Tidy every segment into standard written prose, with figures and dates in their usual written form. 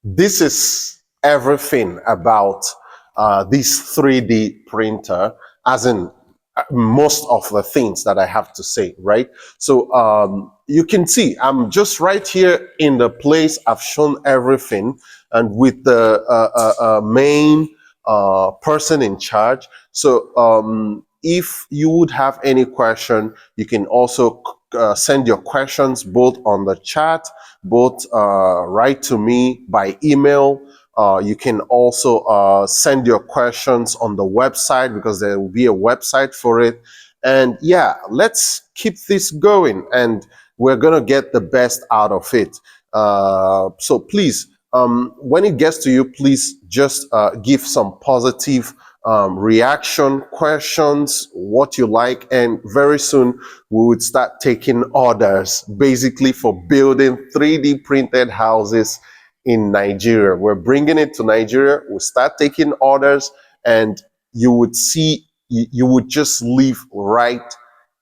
This is everything about this 3D printer, as in most of the things that I have to say, right? So you can see I'm just right here in the place. I've shown everything, and with the main person in charge. So if you would have any question, you can also send your questions both on the chat, both write to me by email. You can also send your questions on the website, because there will be a website for it. And yeah, let's keep this going, and we're going to get the best out of it. So please, when it gets to you, please just give some positive reaction, questions, what you like, and very soon we would start taking orders, basically for building 3D printed houses in Nigeria. We're bringing it to Nigeria. We'll start taking orders, and you would see, you would just live right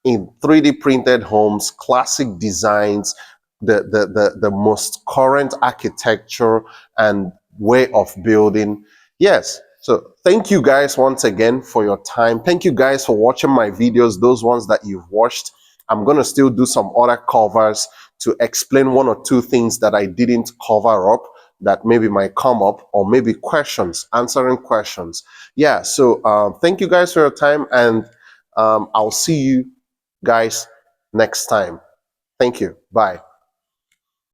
in 3D printed homes, classic designs, the most current architecture and way of building. Yes. So thank you guys once again for your time. Thank you guys for watching my videos, those ones that you've watched. I'm going to still do some other covers to explain one or two things that I didn't cover up that maybe might come up, or maybe questions, answering questions. Yeah. So thank you guys for your time, and I'll see you guys next time. Thank you. Bye.